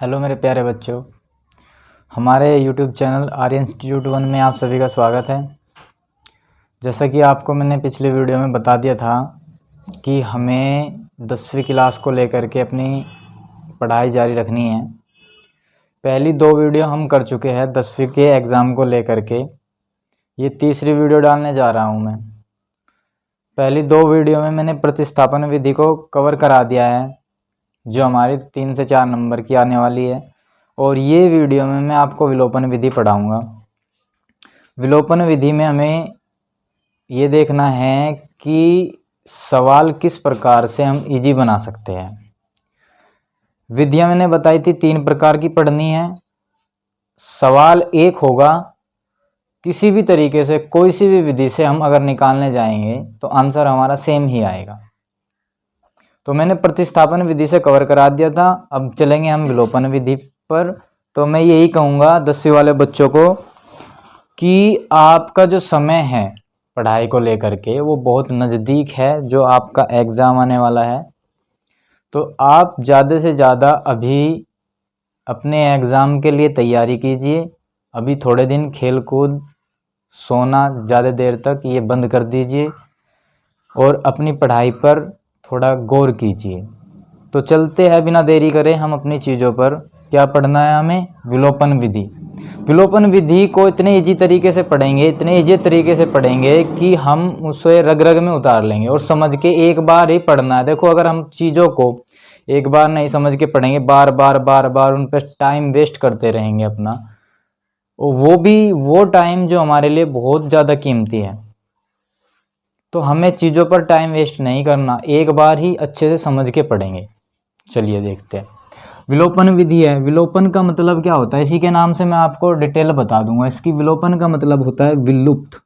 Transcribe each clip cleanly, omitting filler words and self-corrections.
Hello मेरे प्यारे बच्चों, हमारे YouTube चैनल आर्यन इंस्टीट्यूट 1 में आप सभी का स्वागत है। जैसा कि आपको मैंने पिछले वीडियो में बता दिया था कि हमें 10वीं क्लास को लेकर के अपनी पढ़ाई जारी रखनी है। पहली 2 वीडियो हम कर चुके हैं 10वीं के एग्ज़ाम को लेकर के। ये तीसरी वीडियो डालने जा रहा हूँ मैं। पहली 2 वीडियो में मैंने प्रतिस्थापन विधि को कवर करा दिया है, जो हमारी 3 से 4 नंबर की आने वाली है। और ये वीडियो में मैं आपको विलोपन विधि पढ़ाऊंगा। विलोपन विधि में हमें ये देखना है कि सवाल किस प्रकार से हम इजी बना सकते हैं। विधियां मैंने बताई थी 3 प्रकार की पढ़नी है। सवाल एक होगा, किसी भी तरीके से कोई सी भी विधि से हम अगर निकालने जाएंगे तो आंसर हमारा सेम ही आएगा। तो मैंने प्रतिस्थापन विधि से कवर करा दिया था। अब चलेंगे हम विलोपन विधि पर। तो मैं यही कहूँगा 10वीं वाले बच्चों को कि आपका जो समय है पढ़ाई को लेकर के वो बहुत नज़दीक है, जो आपका एग्ज़ाम आने वाला है। तो आप ज़्यादा से ज़्यादा अभी अपने एग्ज़ाम के लिए तैयारी कीजिए। अभी थोड़े दिन खेल कूद, सोना ज़्यादा देर तक ये बंद कर दीजिए और अपनी पढ़ाई पर थोड़ा गौर कीजिए। तो चलते हैं बिना देरी करे हम अपनी चीज़ों पर। क्या पढ़ना है हमें? विलोपन विधि। विलोपन विधि को इतने इजी तरीके से पढ़ेंगे, इतने इजी तरीके से पढ़ेंगे कि हम उसे रग रग में उतार लेंगे और समझ के एक बार ही पढ़ना है। देखो, अगर हम चीज़ों को एक बार नहीं समझ के पढ़ेंगे, बार बार उन पर टाइम वेस्ट करते रहेंगे अपना, वो टाइम जो हमारे लिए बहुत ज़्यादा कीमती है। तो हमें चीज़ों पर टाइम वेस्ट नहीं करना, एक बार ही अच्छे से समझ के पढ़ेंगे। चलिए देखते हैं। विलोपन विधि है। विलोपन का मतलब क्या होता है, इसी के नाम से मैं आपको डिटेल बता दूंगा। इसकी विलोपन का मतलब होता है विलुप्त।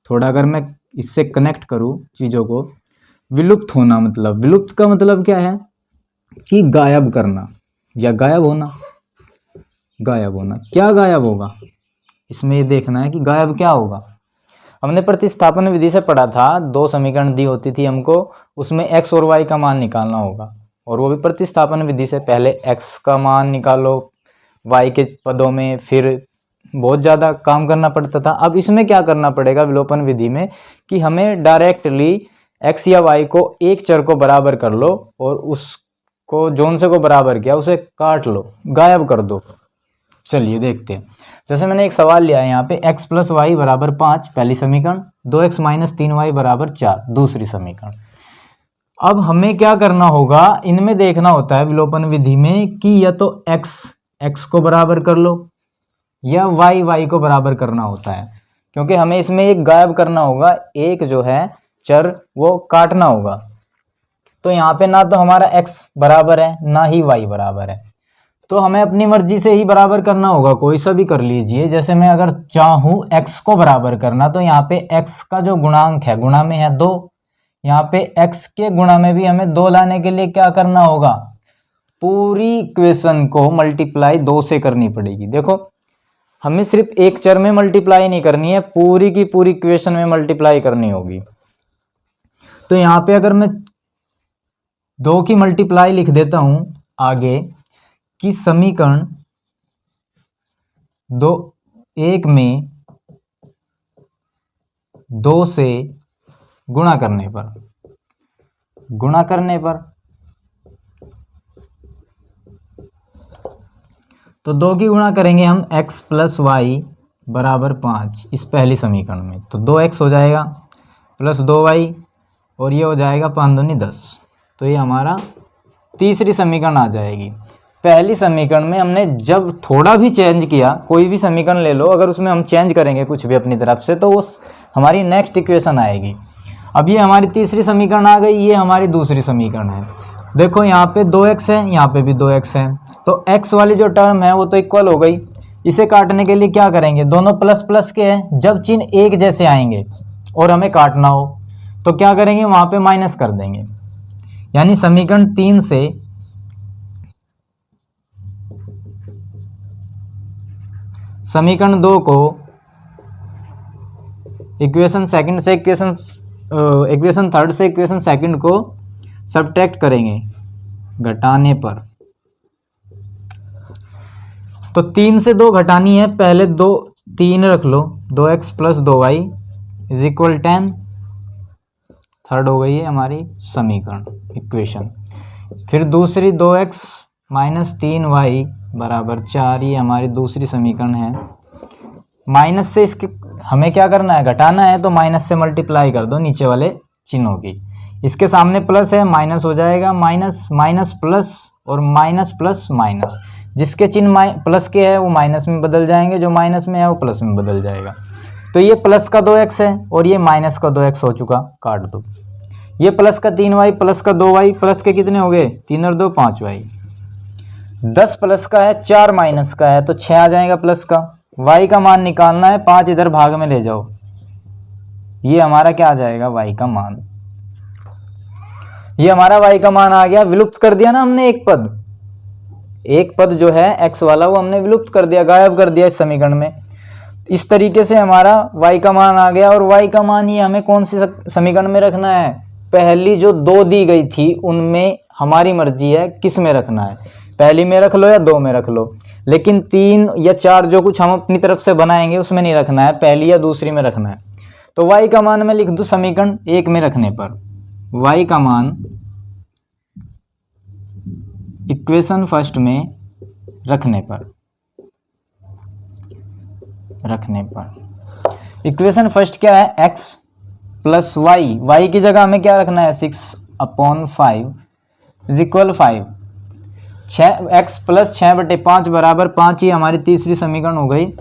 थोड़ा अगर मैं इससे कनेक्ट करूँ चीज़ों को, विलुप्त होना मतलब, विलुप्त का मतलब क्या है कि गायब करना या गायब होना। गायब होना, क्या गायब होगा इसमें ये देखना है कि गायब क्या होगा। हमने प्रतिस्थापन विधि से पढ़ा था, 2 समीकरण दी होती थी हमको, उसमें x और y का मान निकालना होगा। और वो भी प्रतिस्थापन विधि से। पहले x का मान निकालो y के पदों में, फिर बहुत ज़्यादा काम करना पड़ता था। अब इसमें क्या करना पड़ेगा विलोपन विधि में कि हमें डायरेक्टली x या y को एक चर को बराबर कर लो और उसको जोन से को बराबर किया उसे काट लो, गायब कर दो। चलिए देखते हैं। जैसे मैंने एक सवाल लिया है यहाँ पे, x + y = 5 पहली समीकरण, 2x - 3y = 4 दूसरी समीकरण। अब हमें क्या करना होगा, इनमें देखना होता है विलोपन विधि में कि या तो x को बराबर कर लो या y को बराबर करना होता है, क्योंकि हमें इसमें एक गायब करना होगा, एक जो है चर वो काटना होगा। तो यहाँ पे ना तो हमारा x बराबर है ना ही y बराबर है, तो हमें अपनी मर्जी से ही बराबर करना होगा, कोई सा भी कर लीजिए। जैसे मैं अगर चाहूँ x को बराबर करना, तो यहाँ पे x का जो गुणांक है, गुणा में है 2, यहाँ पे x के गुणा में भी हमें 2 लाने के लिए क्या करना होगा, पूरी इक्वेशन को मल्टीप्लाई 2 से करनी पड़ेगी। देखो, हमें सिर्फ एक चर में मल्टीप्लाई नहीं करनी है, पूरी की पूरी इक्वेशन में मल्टीप्लाई करनी होगी। तो यहाँ पे अगर मैं 2 की मल्टीप्लाई लिख देता हूं आगे कि समीकरण 1 में 2 से गुणा करने पर तो 2 की गुणा करेंगे हम x + y = 5 इस पहली समीकरण में, तो 2x हो जाएगा प्लस 2y और ये हो जाएगा 5 दूनी 10। तो ये हमारा तीसरी समीकरण आ जाएगी। पहली समीकरण में हमने जब थोड़ा भी चेंज किया, कोई भी समीकरण ले लो, अगर उसमें हम चेंज करेंगे कुछ भी अपनी तरफ से, तो वो हमारी नेक्स्ट इक्वेशन आएगी। अब ये हमारी तीसरी समीकरण आ गई, ये हमारी दूसरी समीकरण है। देखो, यहाँ पे 2x है, यहाँ पे भी 2x है, तो x वाली जो टर्म है वो तो इक्वल हो गई। इसे काटने के लिए क्या करेंगे, दोनों प्लस प्लस के हैं, जब चिन्ह एक जैसे आएंगे और हमें काटना हो तो क्या करेंगे, वहाँ पे माइनस कर देंगे। यानी समीकरण 3 से समीकरण 2 को इक्वेशन सेकंड से इक्वेशन थर्ड से इक्वेशन सेकंड को सब्ट्रैक्ट करेंगे घटाने पर, तो 3 से 2 घटानी है, पहले 3 रख लो, 2x plus 2y is equal 10। Third हो गई है हमारी समीकरण, इक्वेशन। फिर दूसरी 2x माइनस 3y बराबर 4, ये हमारी दूसरी समीकरण है। माइनस से इसके हमें क्या करना है, घटाना है, तो माइनस से मल्टीप्लाई कर दो नीचे वाले चिन्हों की। इसके सामने प्लस है, माइनस हो जाएगा, माइनस माइनस प्लस और माइनस प्लस माइनस। जिसके चिन्ह प्लस के है वो माइनस में बदल जाएंगे, जो माइनस में है वो प्लस में बदल जाएगा। तो ये प्लस का 2x है और ये माइनस का 2x हो चुका, काट दो। ये प्लस का 3y प्लस का 2y, प्लस के कितने हो गए, 3 और 2 5y। 10 प्लस का है, 4 माइनस का है, तो 6 आ जाएगा प्लस का। y का मान निकालना है, 5 इधर भाग में ले जाओ, ये हमारा क्या आ जाएगा, y का मान। ये हमारा y का मान आ गया। विलुप्त कर दिया ना हमने एक पद जो है x वाला, वो हमने विलुप्त कर दिया, गायब कर दिया इस समीकरण में। इस तरीके से हमारा y का मान आ गया। और y का मान ये हमें कौन सी समीकरण में रखना है, पहली जो 2 दी गई थी उनमें हमारी मर्जी है किस में रखना है, पहली में रख लो या 2 में रख लो, लेकिन 3 या 4 जो कुछ हम अपनी तरफ से बनाएंगे उसमें नहीं रखना है, पहली या दूसरी में रखना है। तो y का मान मैं लिख दूं समीकरण 1 में रखने पर, y का मान इक्वेशन फर्स्ट में रखने पर इक्वेशन फर्स्ट क्या है, x प्लस y की जगह हमें क्या रखना है, 6/5 इज इक्वल 5। 6x प्लस 6/5 बराबर 5, ही हमारी तीसरी समीकरण हो गई।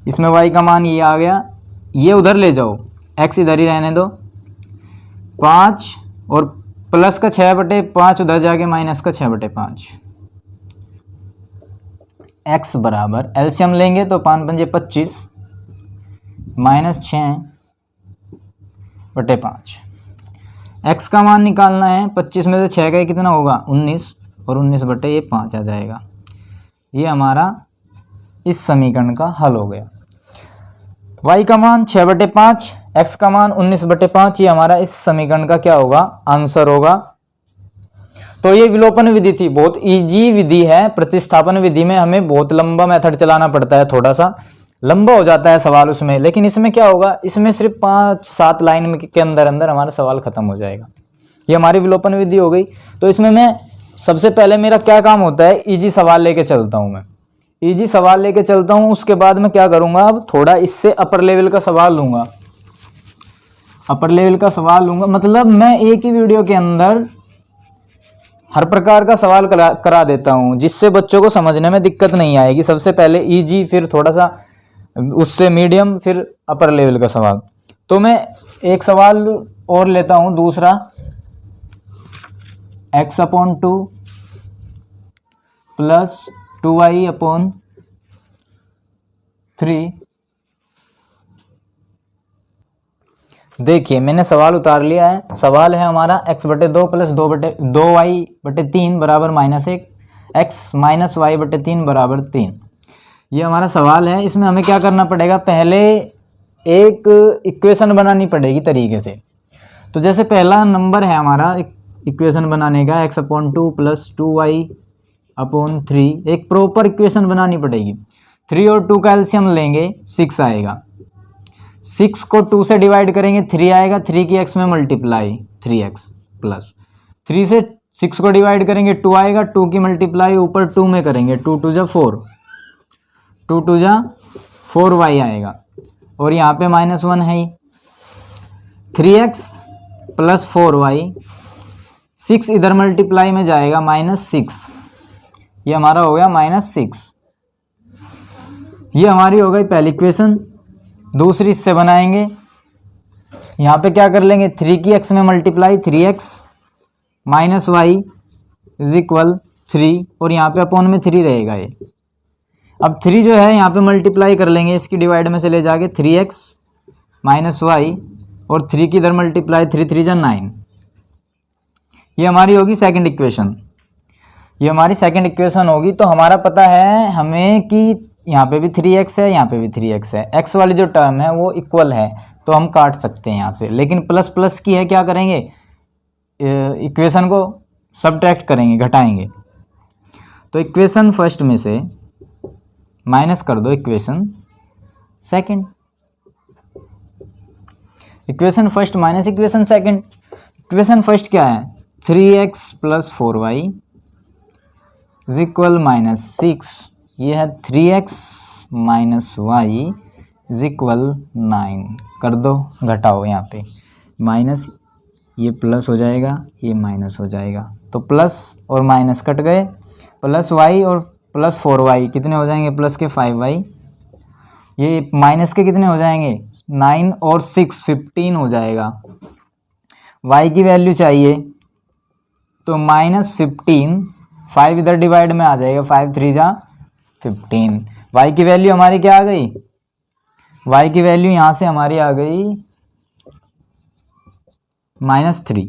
इसमें y का मान ये आ गया, ये उधर ले जाओ, x इधर ही रहने दो, 5 और प्लस का 6/5 उधर जाके माइनस का 6/5। x बराबर एलसीएम लेंगे तो 5 पंजे 25 माइनस 6/5। x का मान निकालना है, 25 में से 6 का कितना होगा, 19, और 19/5 आ जाएगा। ये हमारा इस समीकरण का हल हो गया। y का मान 6/5, x का मान 19/5, ये हमारा इस समीकरण का क्या होगा, आंसर होगा। तो ये विलोपन विधि थी, बहुत इजी विधि है। प्रतिस्थापन विधि में हमें बहुत लंबा मेथड चलाना पड़ता है, थोड़ा सा लंबा हो जाता है सवाल उसमें, लेकिन इसमें क्या होगा, इसमें सिर्फ 5-7 लाइन के अंदर अंदर हमारा सवाल खत्म हो जाएगा। ये हमारी विलोपन विधि हो गई। तो इसमें मैं सबसे पहले मेरा क्या काम होता है, इजी सवाल लेके चलता हूँ, मैं इजी सवाल लेके चलता हूँ। उसके बाद मैं क्या करूँगा, अब थोड़ा इससे अपर लेवल का सवाल लूँगा, मतलब मैं एक ही वीडियो के अंदर हर प्रकार का सवाल करा देता हूँ, जिससे बच्चों को समझने में दिक्कत नहीं आएगी। सबसे पहले इजी, फिर थोड़ा सा उससे मीडियम, फिर अपर लेवल का सवाल। तो मैं एक सवाल और लेता हूँ, दूसरा, x/2 प्लस 2y/3। देखिए मैंने सवाल उतार लिया है। सवाल है हमारा x/2 प्लस 2y/3 बराबर -1, x माइनस y/3 बराबर 3। ये हमारा सवाल है। इसमें हमें क्या करना पड़ेगा, पहले एक इक्वेशन बनानी पड़ेगी तरीके से। तो जैसे पहला नंबर है हमारा इक्वेशन बनाने का, x/2 प्लस 2y/3, एक प्रॉपर इक्वेशन बनानी पड़ेगी। 3 और 2 का एलसीएम लेंगे, 6 आएगा। 6 को 2 से डिवाइड करेंगे, 3 आएगा। 3 की x में मल्टीप्लाई, 3x प्लस 3 से 6 को डिवाइड करेंगे, 2 आएगा। 2 की मल्टीप्लाई ऊपर 2 में करेंगे, 2 2 जा 4, 2 2 जा 4y आएगा। और यहाँ पे -1 है ही। 3x प्लस 4y, 6 इधर मल्टीप्लाई में जाएगा, -6, ये हमारा हो गया -6। ये हमारी हो गई पहली इक्वेशन। दूसरी इससे बनाएंगे, यहाँ पे क्या कर लेंगे, 3 की x में multiply, 3x minus y is equal 3, और यहाँ पे अपॉन में 3 रहेगा ये। अब 3 जो है यहाँ पे मल्टीप्लाई कर लेंगे, इसकी डिवाइड में से ले जाके 3x माइनस y, और 3 की इधर मल्टीप्लाई, 3 3 जा 9। ये हमारी होगी सेकंड इक्वेशन। ये हमारी सेकंड इक्वेशन होगी। तो हमारा पता है हमें कि यहाँ पे भी 3x है, यहाँ पे भी 3x है। x वाली जो टर्म है वो इक्वल है, तो हम काट सकते हैं यहाँ से। लेकिन प्लस प्लस की है, क्या करेंगे, इक्वेशन को सब्ट्रैक्ट करेंगे, घटाएंगे। तो इक्वेशन फर्स्ट में से माइनस कर दो equation second, equation first minus equation second. Equation first क्या है, 3x plus 4y is equal minus 6, ये है 3x minus Y is equal 9। कर दो, घटाओ, यहाँ पे माइनस, ये प्लस हो जाएगा, ये माइनस हो जाएगा, तो प्लस और माइनस कट गए, प्लस वाई और प्लस 4y कितने हो जाएंगे, प्लस के 5y, ये माइनस के कितने हो जाएंगे, 9 और 6 15 हो जाएगा। y की वैल्यू चाहिए तो -15, 5 इधर डिवाइड में आ जाएगा, 5 3 जा 15। y की वैल्यू हमारी क्या आ गई, y की वैल्यू यहाँ से हमारी आ गई -3।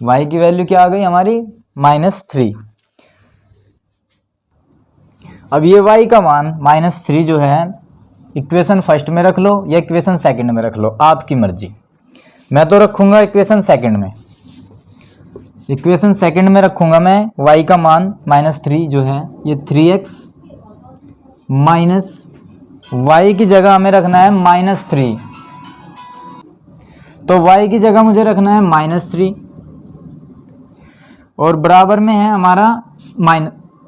y की वैल्यू क्या आ गई हमारी, -3। अब ये y का मान -3 जो है इक्वेशन फर्स्ट में रख लो या इक्वेशन सेकंड में रख लो, आपकी मर्जी। मैं तो रखूँगा इक्वेशन सेकंड में, इक्वेशन सेकंड में रखूँगा मैं y का मान -3 जो है, ये 3x माइनस y की जगह हमें रखना है -3, तो y की जगह मुझे रखना है -3 और बराबर में है हमारा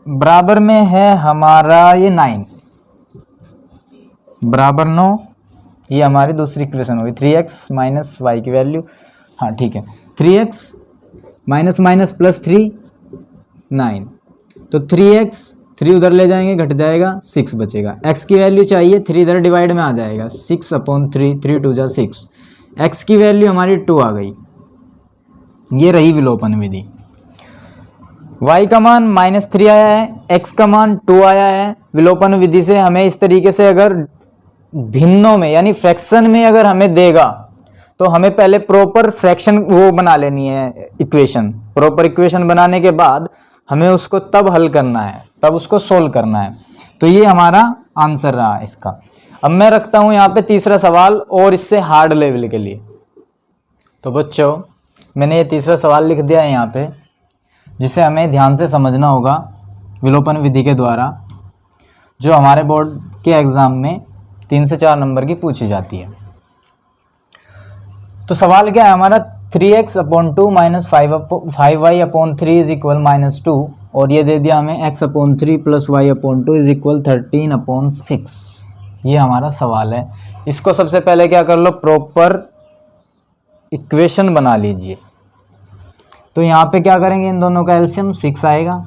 बराबर में है हमारा ये 9 बराबर 9, ये हमारी दूसरी इक्वेशन होगी। 3x माइनस वाई की वैल्यू, हाँ ठीक है, 3x माइनस माइनस प्लस 3 9, तो 3x 3 उधर ले जाएंगे घट जाएगा, 6 बचेगा। x की वैल्यू चाहिए, 3 इधर डिवाइड में आ जाएगा, 6/3, 3 2 जा 6, x की वैल्यू हमारी 2 आ गई। ये रही विलोपन विधि। y का मान -3 आया है, x का मान 2 आया है। विलोपन विधि से हमें इस तरीके से अगर भिन्नों में यानी फ्रैक्शन में अगर हमें देगा तो हमें पहले प्रॉपर फ्रैक्शन वो बना लेनी है इक्वेशन। प्रॉपर इक्वेशन बनाने के बाद हमें उसको तब हल करना है, तब उसको सोल्व करना है। तो ये हमारा आंसर रहा इसका। अब मैं रखता हूँ यहाँ पे तीसरा सवाल और इससे हार्ड लेवल के लिए। तो बच्चों मैंने ये तीसरा सवाल लिख दिया है यहाँ पे, जिसे हमें ध्यान से समझना होगा विलोपन विधि के द्वारा, जो हमारे बोर्ड के एग्ज़ाम में 3 से 4 नंबर की पूछी जाती है। तो सवाल क्या है हमारा, 3x/2 minus 5y/3 is equal -2, और ये दे दिया हमें x/3 plus y/2 is equal 13/6। ये हमारा सवाल है। इसको सबसे पहले क्या कर लो, प्रॉपर इक्वेशन बना लीजिए। तो यहाँ पे क्या करेंगे, इन दोनों का एलसीएम 6 आएगा।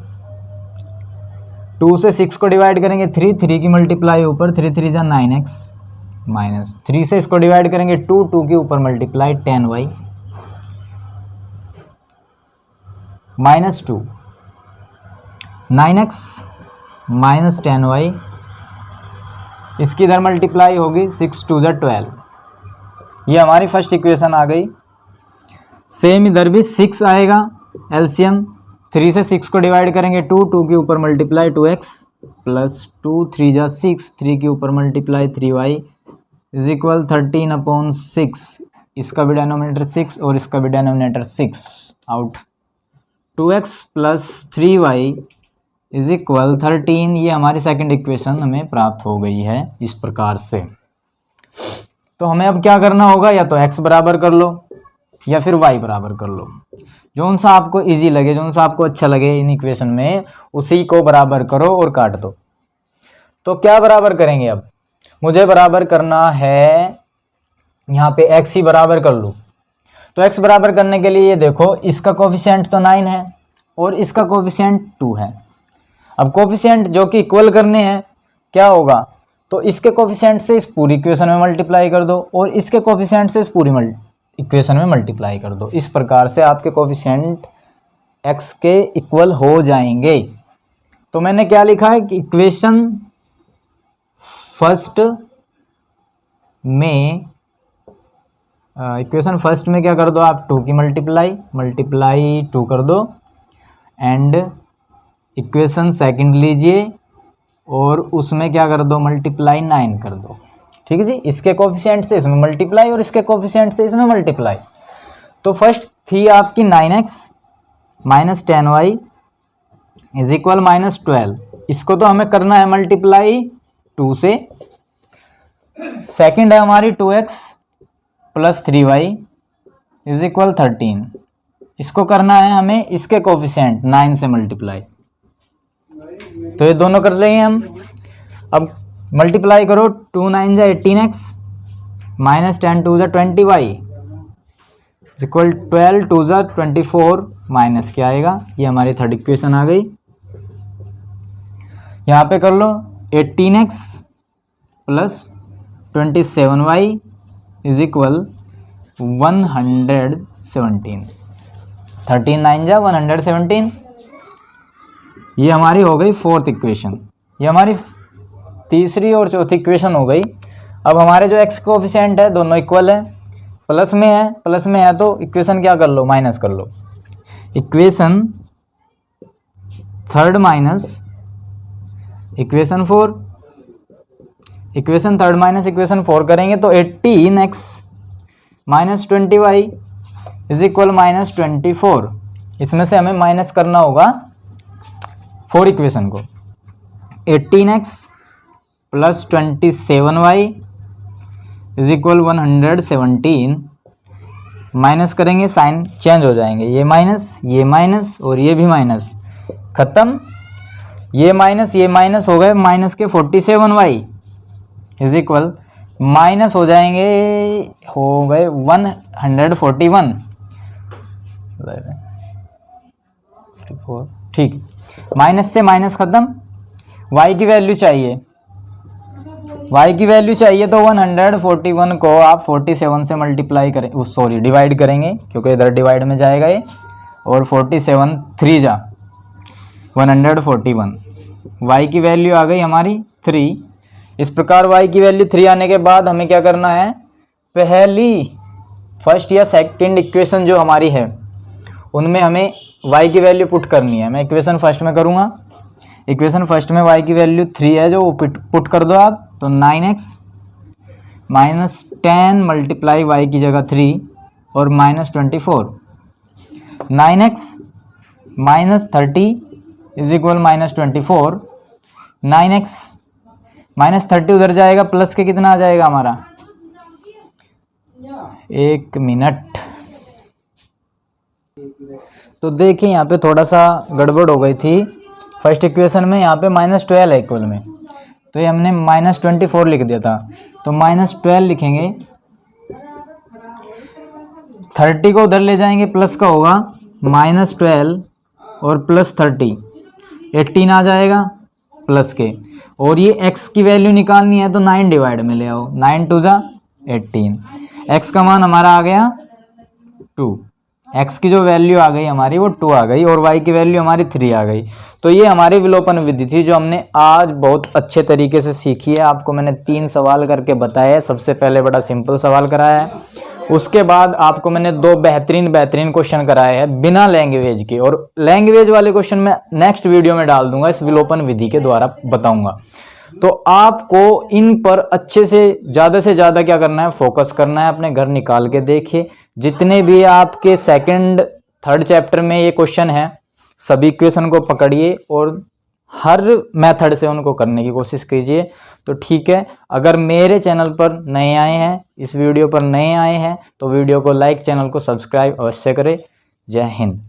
2 से 6 को डिवाइड करेंगे 3 की मल्टीप्लाई ऊपर 3 3 जा 9x, माइनस 3 से इसको डिवाइड करेंगे 2 के ऊपर multiply 10y, -2 9x minus 10y, इसकी इधर मल्टीप्लाई होगी 6 2 जा 12। ये हमारी फर्स्ट इक्वेशन आ गई। सेम इधर भी 6 आएगा एलसीएम। 3 से 6 को डिवाइड करेंगे 2 के ऊपर मल्टीप्लाई 2x प्लस 2 3 जा 6, 3 के ऊपर मल्टीप्लाई 3y इज इक्वल 13/6। इसका भी डिनोमिनेटर 6 और इसका भी denominator 6 out. 2x plus 3y is equal 13। ये हमारी सेकंड इक्वेशन हमें प्राप्त हो गई है इस प्रकार से। तो हमें अब क्या करना होगा, या तो x बराबर कर लो या फिर y बराबर कर लो, जो सा आपको इजी लगे, जो सा आपको अच्छा लगे इन इक्वेशन में, उसी को बराबर करो और काट दो। तो क्या बराबर करेंगे, अब मुझे बराबर करना है यहाँ पे x ही बराबर कर लूँ। तो x बराबर करने के लिए ये देखो, इसका कोफिशिएंट तो 9 है और इसका कोफिशिएंट 2 है। अब कोफिशिएंट जो कि इक्वल करने हैं, क्या होगा, तो इसके कोफिशिएंट से इस पूरी इक्वेशन में मल्टीप्लाई कर दो और इसके कोफिशिएंट से इस पूरी इक्वेशन में मल्टीप्लाई कर दो। इस प्रकार से आपके कोफिशिएंट x के इक्वल हो जाएंगे। तो मैंने क्या लिखा है कि इक्वेशन फर्स्ट में क्या कर दो आप, 2 की मल्टीप्लाई 2 कर दो, एंड इक्वेशन सेकंड लीजिए और उसमें क्या कर दो, मल्टीप्लाई 9 कर दो। ठीक है जी, इसके कोफिशिएंट से इसमें मल्टीप्लाई और इसके कोफिशिएंट से इसमें मल्टीप्लाई। तो फर्स्ट थी आपकी 9x minus 10y is equal -12। इसको तो हमें करना है मल्टीप्लाई 2 से। सेकंड है हमारी 2x plus 3y is equal 13। इसको करना है हमें इसके कोफिशिएंट 9 से मल्टीप्लाई। तो ये दोनों कर लेंगे हम। अब मल्टीप्लाई करो, 2 9 जा 18x माइनस 10 2 जा 20y इज इक्वल 12 2 जा 24 माइनस क्या आएगा, ये हमारी थर्ड इक्वेशन आ गई। यहाँ पे कर लो 18x plus 27y is equal 117। 13 9 जा 117। ये हमारी हो गई फोर्थ इक्वेशन। ये हमारी तीसरी और चौथी इक्वेशन हो गई। अब हमारे जो x कोफिशिएंट है दोनों इक्वल है, प्लस में है तो इक्वेशन क्या कर लो, माइनस कर लो। Equation third minus equation 4, equation third minus equation 4 करेंगे तो 18x minus 20y is equal minus 24। इसमें से हमें माइनस करना होगा 4 इक्वेशन को। 18x plus 27y is equal 117। Minus करेंगे साइन चेंज हो जाएंगे, ये माइनस और ये भी माइनस, खत्म। ये माइनस हो गए, माइनस के 47y इज इक्वल माइनस हो जाएंगे, हो गए 141। ठीक, माइनस से माइनस खत्म। y की वैल्यू चाहिए, तो 141 को आप 47 से मल्टीप्लाई करें, सॉरी डिवाइड करेंगे क्योंकि इधर डिवाइड में जाएगा ये, और 47 3 जा 141। y की वैल्यू आ गई हमारी 3। इस प्रकार y की वैल्यू 3 आने के बाद हमें क्या करना है, फर्स्ट या सेकंड इक्वेशन जो हमारी है उनमें हमें y की वैल्यू पुट करनी है। मैं इक्वेशन फर्स्ट में करूँगा। इक्वेशन फर्स्ट में y की वैल्यू 3 है जो पुट कर दो आप, तो 9x माइनस 10 मल्टीप्लाई y की जगह 3 और minus 24। 9x minus 30 is equal minus 24। 9x minus 30 उधर जाएगा, प्लस के कितना आ जाएगा हमारा, 1 मिनट। तो देखिए यहाँ पे थोड़ा सा गड़बड़ हो गई थी फर्स्ट इक्वेशन में। यहाँ पे -12 है इक्वल में, तो ये हमने -24 लिख दिया था, तो -12 लिखेंगे। 30 को उधर ले जाएंगे, प्लस का होगा -12 और प्लस 30 18 आ जाएगा प्लस के, और ये x की वैल्यू निकालनी है तो 9 डिवाइड में ले आओ, 9 2 जा 18। x का मान हमारा आ गया 2, x की जो वैल्यू आ गई हमारी वो 2 आ गई, और y की वैल्यू हमारी 3 आ गई। तो ये हमारी विलोपन विधि थी जो हमने आज बहुत अच्छे तरीके से सीखी है। आपको मैंने 3 सवाल करके बताया है। सबसे पहले बड़ा सिंपल सवाल कराया है, उसके बाद आपको मैंने 2 बेहतरीन क्वेश्चन कराए हैं बिना लैंग्वेज के, और लैंग्वेज वाले क्वेश्चन मैं नेक्स्ट वीडियो में डाल दूंगा, इस विलोपन विधि के द्वारा बताऊंगा। तो आपको इन पर अच्छे से ज़्यादा क्या करना है, फोकस करना है। अपने घर निकाल के देखिए, जितने भी आपके सेकंड थर्ड चैप्टर में ये क्वेश्चन है सभी इक्वेशन को पकड़िए और हर मेथड से उनको करने की कोशिश कीजिए। तो ठीक है, अगर मेरे चैनल पर नए आए हैं, इस वीडियो पर नए आए हैं, तो वीडियो को लाइक, चैनल को सब्सक्राइब अवश्य करें। जय हिंद।